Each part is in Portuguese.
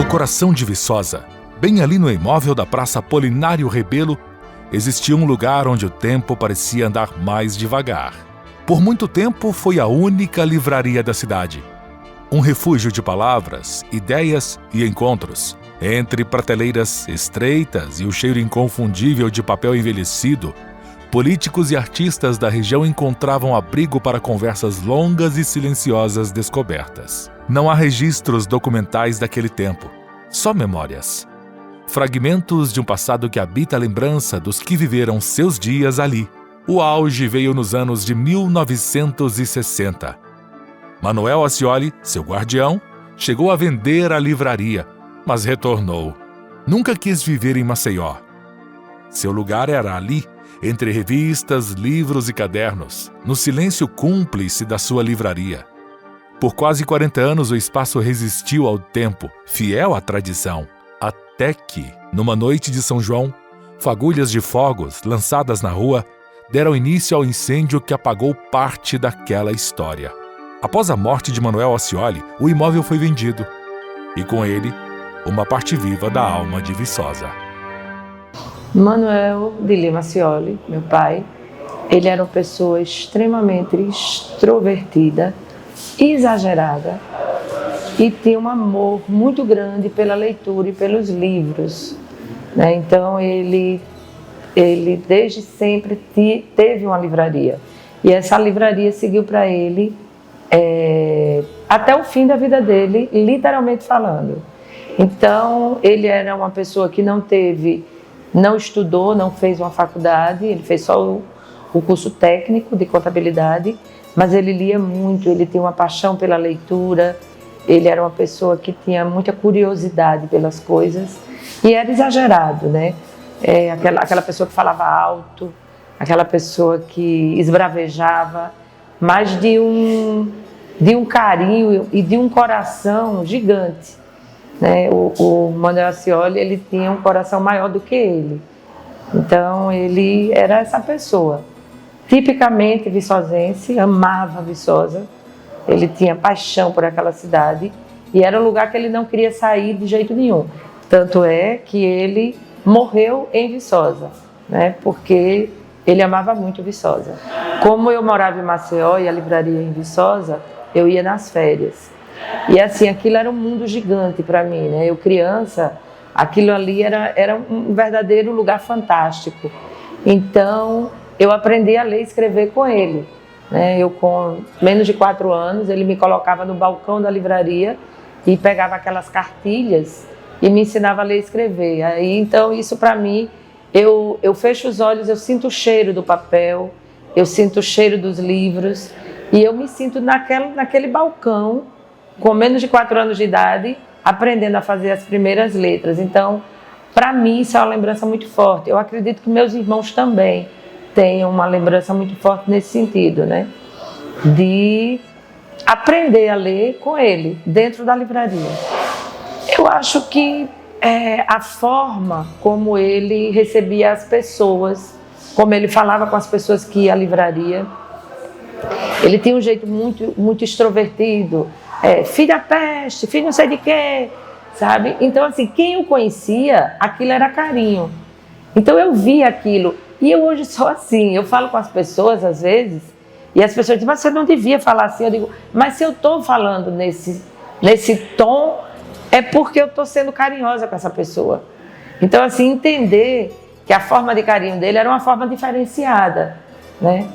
coração de Viçosa, bem ali no imóvel da Praça Apolinário Rebelo, existia um lugar onde o tempo parecia andar mais devagar. Por muito tempo foi a única livraria da cidade. Um refúgio de palavras, ideias e encontros. Entre prateleiras estreitas e o cheiro inconfundível de papel envelhecido, políticos e artistas da região encontravam abrigo para conversas longas e silenciosas descobertas. Não há registros documentais daquele tempo, só memórias. Fragmentos de um passado que habita a lembrança dos que viveram seus dias ali. O auge veio nos anos de 1960. Manuel Acioli, seu guardião, chegou a vender a livraria, mas retornou. Nunca quis viver em Maceió. Seu lugar era ali, entre revistas, livros e cadernos, no silêncio cúmplice da sua livraria. Por quase 40 anos o espaço resistiu ao tempo, fiel à tradição, até que, numa noite de São João, fagulhas de fogos lançadas na rua deram início ao incêndio que apagou parte daquela história. Após a morte de Manuel Acioli, o imóvel foi vendido, e com ele, uma parte viva da alma de Viçosa. Manuel de Lima Acioli, meu pai, ele era uma pessoa extremamente extrovertida, exagerada e tinha um amor muito grande pela leitura e pelos livros, né? Então ele desde sempre teve uma livraria e essa livraria seguiu para ele até o fim da vida dele, literalmente falando. Então ele era uma pessoa que não estudou, não fez uma faculdade, ele fez só o curso técnico de contabilidade, mas ele lia muito, ele tinha uma paixão pela leitura, ele era uma pessoa que tinha muita curiosidade pelas coisas e era exagerado, né? Aquela pessoa que falava alto, aquela pessoa que esbravejava, mas de um carinho e de um coração gigante, né? O Manuel Acioli, ele tinha um coração maior do que ele. Então, ele era essa pessoa, tipicamente viçosense, amava Viçosa, ele tinha paixão por aquela cidade e era um lugar que ele não queria sair de jeito nenhum. Tanto é que ele morreu em Viçosa, né? Porque ele amava muito Viçosa. Como eu morava em Maceió e a livraria em Viçosa, eu ia nas férias. E assim, aquilo era um mundo gigante para mim, né? Eu criança, aquilo ali era um verdadeiro lugar fantástico. Então, eu aprendi a ler e escrever com ele, né? Eu, com menos de 4 anos, ele me colocava no balcão da livraria e pegava aquelas cartilhas e me ensinava a ler e escrever. Aí, então, isso para mim, eu fecho os olhos, eu sinto o cheiro do papel, eu sinto o cheiro dos livros e eu me sinto naquele balcão, com menos de 4 anos de idade, aprendendo a fazer as primeiras letras. Então, para mim, isso é uma lembrança muito forte. Eu acredito que meus irmãos também tenham uma lembrança muito forte nesse sentido, né? De aprender a ler com ele, dentro da livraria. Eu acho que a forma como ele recebia as pessoas, como ele falava com as pessoas que iam à livraria, ele tinha um jeito muito, muito extrovertido, filho da peste, filho não sei de quê, sabe? Então, assim, quem o conhecia, aquilo era carinho. Então, eu via aquilo. E eu hoje sou assim, eu falo com as pessoas, às vezes, e as pessoas dizem, mas você não devia falar assim. Eu digo, mas se eu estou falando nesse tom, é porque eu estou sendo carinhosa com essa pessoa. Então, assim, entender que a forma de carinho dele era uma forma diferenciada, né?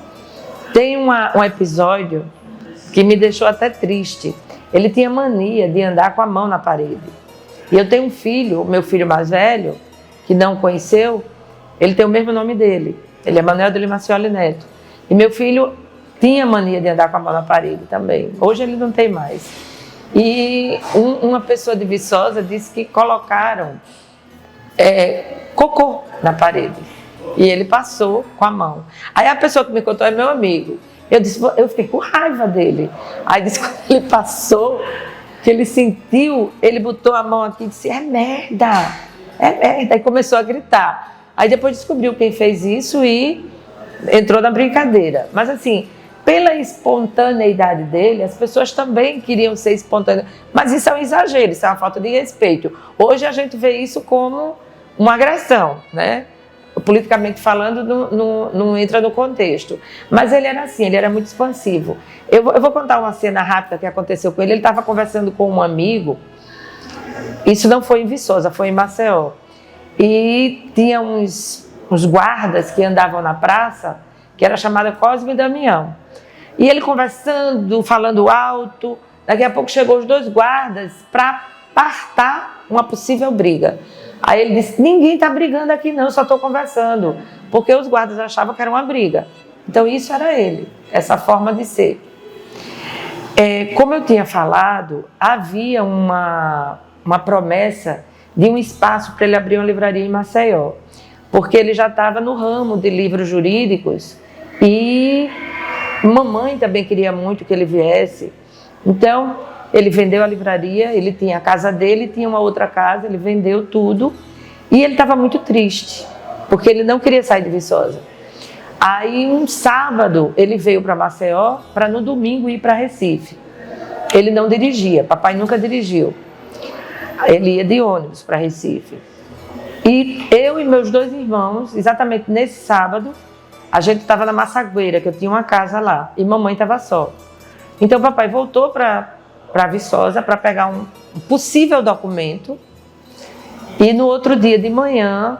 Tem um episódio que me deixou até triste. Ele tinha mania de andar com a mão na parede. E eu tenho um filho, o meu filho mais velho, que não conheceu, ele tem o mesmo nome dele. Ele é Manuel de Lima Acioli Neto. E meu filho tinha mania de andar com a mão na parede também. Hoje ele não tem mais. E uma pessoa de Viçosa disse que colocaram cocô na parede. E ele passou com a mão. Aí a pessoa que me contou é meu amigo. Eu fiquei com raiva dele. Aí disse que quando ele passou, que ele sentiu, ele botou a mão aqui e disse, é merda. E começou a gritar. Aí depois descobriu quem fez isso e entrou na brincadeira. Mas assim, pela espontaneidade dele, as pessoas também queriam ser espontâneas. Mas isso é um exagero, isso é uma falta de respeito. Hoje a gente vê isso como uma agressão, né? Politicamente falando, não entra no contexto. Mas ele era assim, ele era muito expansivo. Eu vou contar uma cena rápida que aconteceu com ele. Ele estava conversando com um amigo, isso não foi em Viçosa, foi em Maceió. E tinha uns guardas que andavam na praça, que era chamada Cosme e Damião. E ele conversando, falando alto, daqui a pouco chegou os 2 guardas para apartar uma possível briga. Aí ele disse, ninguém está brigando aqui não, só estou conversando, porque os guardas achavam que era uma briga. Então isso era ele, essa forma de ser. Como eu tinha falado, havia uma promessa de um espaço para ele abrir uma livraria em Maceió, porque ele já estava no ramo de livros jurídicos e mamãe também queria muito que ele viesse. Então, ele vendeu a livraria, ele tinha a casa dele, tinha uma outra casa, ele vendeu tudo e ele estava muito triste, porque ele não queria sair de Viçosa. Aí, um sábado, ele veio para Maceió para no domingo ir para Recife. Ele não dirigia, papai nunca dirigiu. Ele ia de ônibus para Recife. E eu e meus 2 irmãos, exatamente nesse sábado, a gente estava na Massagueira, que eu tinha uma casa lá, e mamãe estava só. Então, papai voltou para Viçosa para pegar um possível documento. E no outro dia de manhã,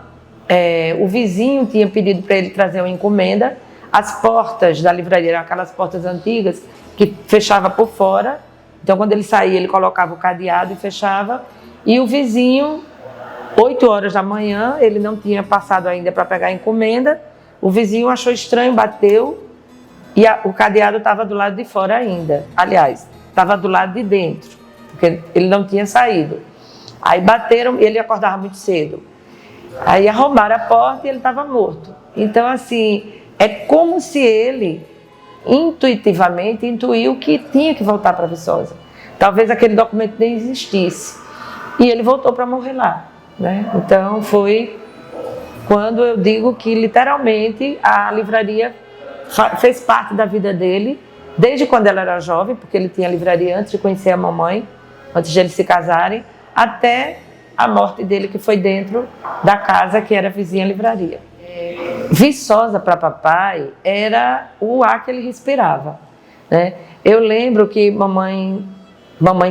o vizinho tinha pedido para ele trazer uma encomenda. As portas da livraria eram aquelas portas antigas que fechava por fora. Então, quando ele saía, ele colocava o cadeado e fechava. E o vizinho, 8 horas da manhã, ele não tinha passado ainda para pegar a encomenda. O vizinho achou estranho, bateu e o cadeado estava do lado de fora ainda. Aliás, estava do lado de dentro, porque ele não tinha saído. Aí bateram, ele acordava muito cedo. Aí arrombaram a porta e ele estava morto. Então, assim, é como se ele intuitivamente intuiu que tinha que voltar para Viçosa. Talvez aquele documento nem existisse. E ele voltou para morrer lá, né? Então, foi quando eu digo que, literalmente, a livraria fez parte da vida dele, desde quando ela era jovem, porque ele tinha livraria antes de conhecer a mamãe, antes de eles se casarem, até a morte dele, que foi dentro da casa que era vizinha livraria. Viçosa para papai era o ar que ele respirava, né? Eu lembro que mamãe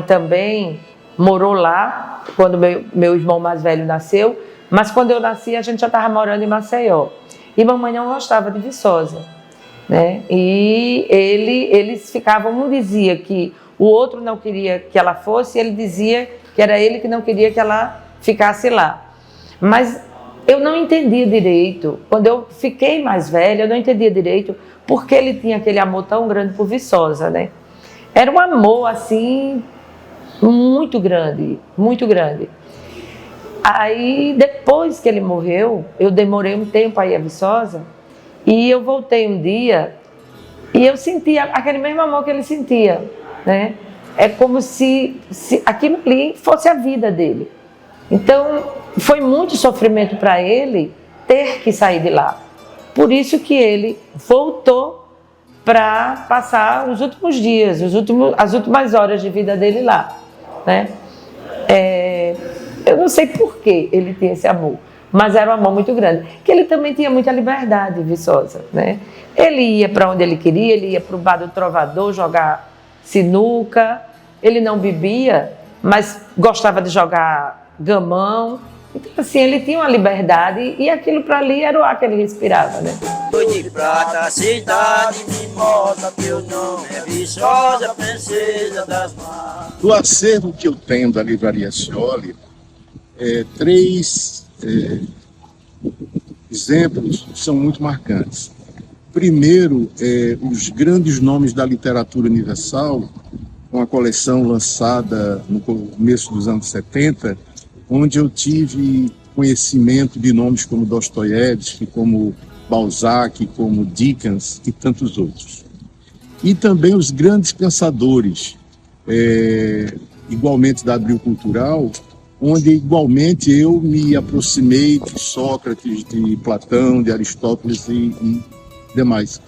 também morou lá, quando meu irmão mais velho nasceu, mas quando eu nasci a gente já estava morando em Maceió. E mamãe não gostava de Viçosa, né? E eles ficavam, um dizia que o outro não queria que ela fosse, e ele dizia que era ele que não queria que ela ficasse lá. Mas eu não entendia direito. Quando eu fiquei mais velha, eu não entendia direito porque ele tinha aquele amor tão grande por Viçosa, né? Era um amor, assim, muito grande, muito grande. Aí, depois que ele morreu, eu demorei um tempo a ir a Viçosa, e eu voltei um dia e eu sentia aquele mesmo amor que ele sentia, né? É como se aquilo ali fosse a vida dele. Então, foi muito sofrimento para ele ter que sair de lá. Por isso que ele voltou para passar os últimos dias, as últimas horas de vida dele lá, né? Eu não sei por que ele tinha esse amor, mas era um amor muito grande. Que ele também tinha muita liberdade, Viçosa, né? Ele ia para onde ele queria, ele ia para o bar do Trovador jogar sinuca. Ele não bebia, mas gostava de jogar gamão. Então, assim, ele tinha uma liberdade e aquilo para ali era o ar que ele respirava, né? Foi de prata, cidade mimosa, teu nome é Viçosa, princesa das mares. Do acervo que eu tenho da Livraria Scioli, 3 exemplos são muito marcantes. Primeiro, os grandes nomes da literatura universal, uma coleção lançada no começo dos anos 70, onde eu tive conhecimento de nomes como Dostoiévski, como Balzac, como Dickens e tantos outros. E também os grandes pensadores, igualmente da Abril Cultural, onde igualmente eu me aproximei de Sócrates, de Platão, de Aristóteles e demais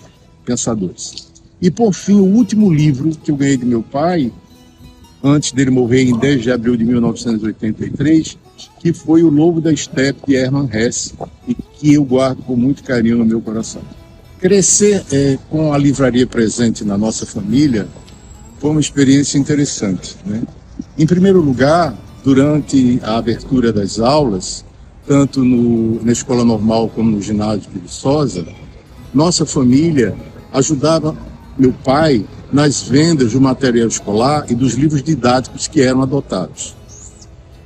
pensadores. E, por fim, o último livro que eu ganhei de meu pai, antes dele morrer em 10 de abril de 1983, que foi O Lobo da Estepe, de Hermann Hesse, e que eu guardo com muito carinho no meu coração. Crescer com a livraria presente na nossa família foi uma experiência interessante, né? Em primeiro lugar, durante a abertura das aulas, tanto na escola normal como no ginásio de Viçosa, nossa família ajudava meu pai nas vendas do material escolar e dos livros didáticos que eram adotados.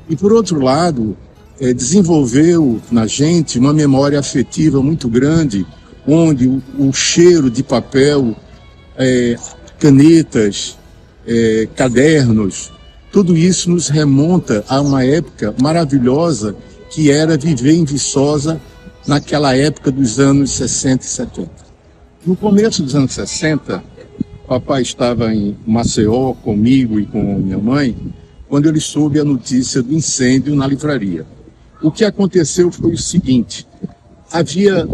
E, por outro lado, desenvolveu na gente uma memória afetiva muito grande, onde o cheiro de papel, canetas, cadernos, tudo isso nos remonta a uma época maravilhosa que era viver em Viçosa naquela época dos anos 60 e 70. No começo dos anos 60, papai estava em Maceió comigo e com minha mãe, quando ele soube a notícia do incêndio na livraria. O que aconteceu foi o seguinte: havia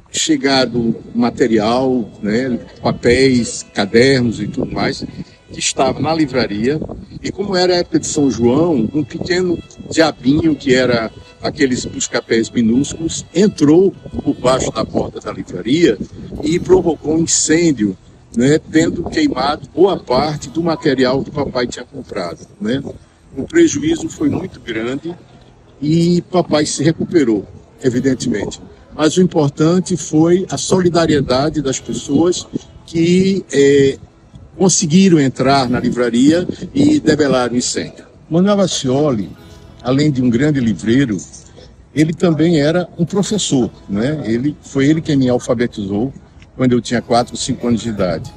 chegado material, né, papéis, cadernos e tudo mais, que estava na livraria, e como era a época de São João, um pequeno diabinho, que era aqueles busca-pés minúsculos, entrou por baixo da porta da livraria e provocou um incêndio, né, tendo queimado boa parte do material que o papai tinha comprado, né? O prejuízo foi muito grande e papai se recuperou, evidentemente. Mas o importante foi a solidariedade das pessoas que conseguiram entrar na livraria e debelar o incêndio. Manuel Acioli, além de um grande livreiro, ele também era um professor, né? Foi ele quem me alfabetizou quando eu tinha 4 ou 5 anos de idade.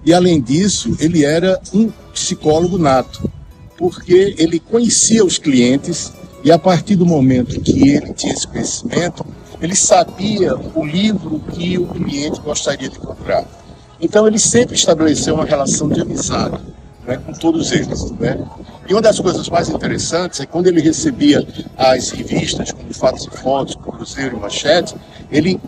E, além disso, ele era um psicólogo nato, porque ele conhecia os clientes e, a partir do momento que ele tinha esse conhecimento, ele sabia o livro que o cliente gostaria de comprar. Então, ele sempre estabeleceu uma relação de amizade, né, com todos eles, né? E uma das coisas mais interessantes é quando ele recebia as revistas, como Fatos e Fotos, Cruzeiro e Manchete, ele,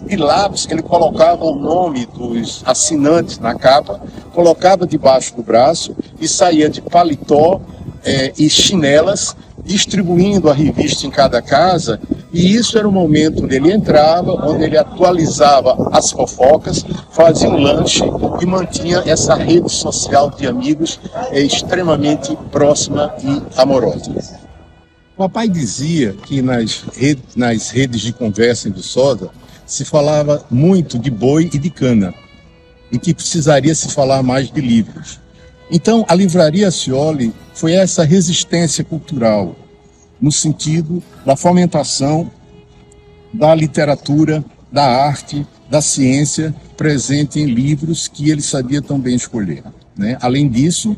de lápis, ele colocava o nome dos assinantes na capa, colocava debaixo do braço e saía de paletó e chinelas, distribuindo a revista em cada casa, e isso era o momento onde ele entrava, onde ele atualizava as fofocas, fazia um lanche e mantinha essa rede social de amigos extremamente próxima e amorosa. Papai dizia que nas redes de conversa em Viçosa se falava muito de boi e de cana, e que precisaria se falar mais de livros. Então, a Livraria Acioli foi essa resistência cultural, no sentido da fomentação da literatura, da arte, da ciência, presente em livros que ele sabia tão bem escolher, né? Além disso,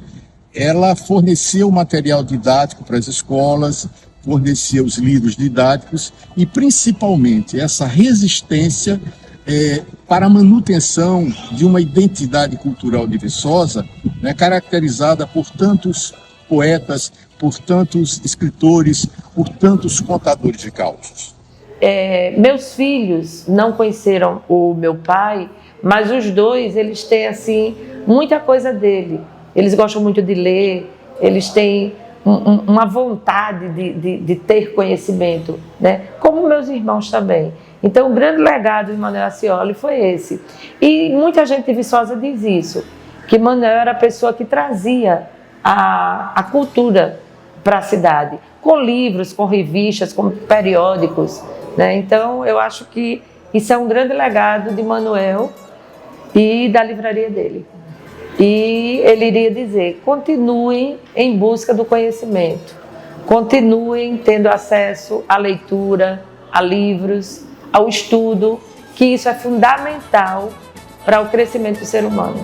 ela fornecia o material didático para as escolas, fornecia os livros didáticos e, principalmente, essa resistência para a manutenção de uma identidade cultural de Viçosa, né, caracterizada por tantos poetas, por tantos escritores, por tantos contadores de causos. Meus filhos não conheceram o meu pai, mas os dois, eles têm assim muita coisa dele. Eles gostam muito de ler, eles têm uma vontade de ter conhecimento, né? Como meus irmãos também. Então, o grande legado de Manuel Acioli foi esse. E muita gente de Viçosa diz isso, que Manuel era a pessoa que trazia a cultura para a cidade, com livros, com revistas, com periódicos, né? Então, eu acho que isso é um grande legado de Manuel e da livraria dele. E ele iria dizer: continuem em busca do conhecimento, continuem tendo acesso à leitura, a livros, ao estudo, que isso é fundamental para o crescimento do ser humano.